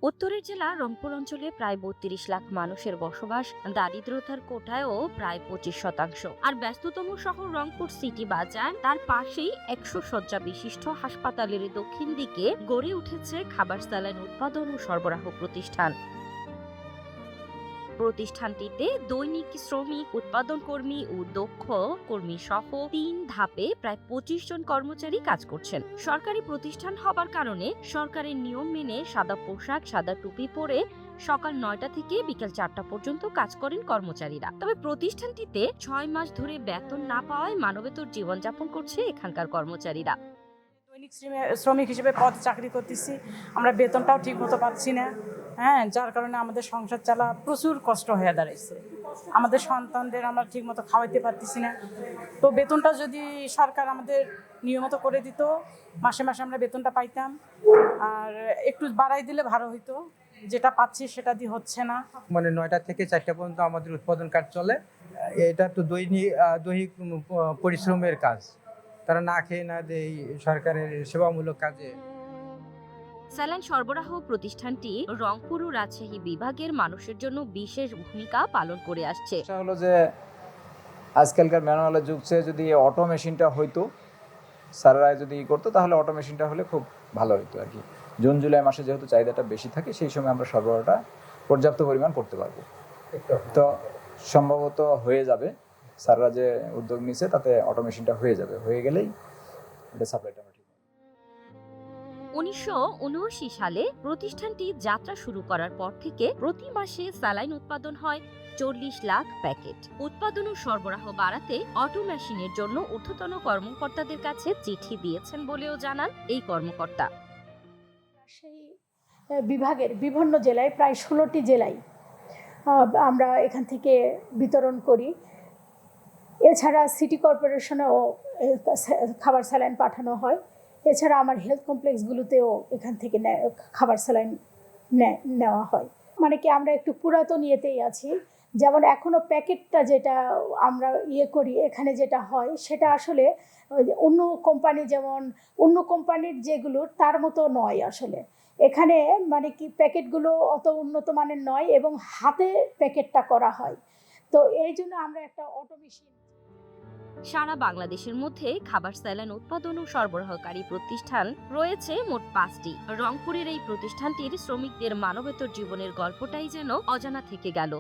উত্তরের জেলা রংপুর অঞ্চলে প্রায় ৩২ লাখ মানুষের বসবাস, দারিদ্রতার কোটায়ও প্রায় ২৫%। আর ব্যস্ততম শহর রংপুর সিটি বাজার, তার পাশেই ১০০ শয্যা বিশিষ্ট হাসপাতালের দক্ষিণ দিকে গড়ে উঠেছে খাবার স্যালাইন উৎপাদন ও সরবরাহ প্রতিষ্ঠান। প্রতিষ্ঠানটিতে দৈনিক শ্রমিক, উৎপাদন কর্মী ও দক্ষ কর্মী সহ ৩ ধাপে প্রায় ২৫ জন কর্মচারী কাজ করছেন। সরকারি প্রতিষ্ঠান হবার কারণে সরকারের নিয়ম মেনে সাদা পোশাক, সাদা টুপি পরে সকাল ৯টা থেকে বিকেল ৪টা পর্যন্ত কাজ করেন কর্মচারীরা। তবে প্রতিষ্ঠানটিতে ৬ মাস ধরে বেতন না পাওয়ায় মানবেতর জীবনযাপন করছে এখানকার কর্মচারীরা। দৈনিক শ্রমিক হিসেবে পদে চাকরি করতেছি, আমরা বেতনটাও ঠিক মতো পাচ্ছি না। যার কারণে আমাদের সংসার চালা প্রচুর কষ্ট হয়ে দাঁড়াইছে। আমাদের সন্তানদের আমরা ঠিক মতো খাওয়াইতে পারতেছি না। তো বেতনটা যদি সরকার আমাদের নিয়মিত করে দিত, মাসে মাসে আমরা বেতনটা পাইতাম, আর একটু বাড়াই দিলে ভালো হইতো। যেটা পাচ্ছি সেটা দিয়ে হচ্ছে না। মানে ৯টা থেকে ৪টা পর্যন্ত আমাদের উৎপাদন কাজ চলে। এটা তো দৈহিক পরিশ্রমের কাজ, তারা না খেয়ে না দেয় সরকারের সেবামূলক কাজে। স্যালাইন সরবরাহ প্রতিষ্ঠানটি রংপুর ও রাজশাহী বিভাগের মানুষের জন্য বিশেষ ভূমিকা পালন করে আসছে। সেটা হলো যে আজকালকার ম্যানুয়ালের যুগ চেয়ে যদি অটো মেশিনটা হইতো, স্যাররা যদি করতো, তাহলে অটো মেশিনটা হলে খুব ভালো হইতো আর কি। জুন জুলাই মাসে যেহেতু চাহিদাটা বেশি থাকে, সেই সময় আমরা সরবরাহটা পর্যাপ্ত পরিমাণ করতে পারবো। তো সম্ভবত হয়ে যাবে, স্যাররা যে উদ্যোগ নিচ্ছে তাতে অটো মেশিনটা হয়ে যাবে, হয়ে গেলেই এটা সাপ্লাইটা ঠিক। ১৯৭৯ সালে প্রতিষ্ঠানটি যাত্রা শুরু করার পর থেকে প্রতি মাসে স্যালাইন উৎপাদন হয় ৪০ লাখ প্যাকেট। উৎপাদন ও সরবরাহ বাড়াতে অটো মেশিনের জন্য ঊর্ধ্বতন কর্মকর্তাদের কাছে চিঠি দিয়েছেন বলেও জানান এই কর্মকর্তা। সেই বিভাগের বিভিন্ন জেলায়, প্রায় ১৬টি জেলায় আমরা এখান থেকে বিতরণ করি। এছাড়া সিটি কর্পোরেশনেও খাবার স্যালাইন পাঠানো হয়। এছাড়া আমার হেলথ কমপ্লেক্সগুলোতেও এখান থেকে খাবার স্যালাইন নেওয়া হয়। মানে কি, আমরা একটু পুরাতন ইয়েতেই আছি। যেমন এখনও প্যাকেটটা যেটা আমরা করি, এখানে যেটা হয় সেটা আসলে অন্য কোম্পানি, যেমন অন্য কোম্পানির যেগুলো তার মতো নয় আসলে। এখানে মানে কি প্যাকেটগুলো অত উন্নত মানের নয় এবং হাতে প্যাকেটটা করা হয়। তো এই জন্য আমরা একটা অটো মেশিন। সারা বাংলাদেশের মধ্যে খাবার স্যালাইন উৎপাদন ও সরবরাহকারী প্রতিষ্ঠান রয়েছে মোট ৫টি। রংপুরের এই প্রতিষ্ঠানটির শ্রমিকদের মানবেতর জীবনের গল্পটাই যেন অজানা থেকে গেল।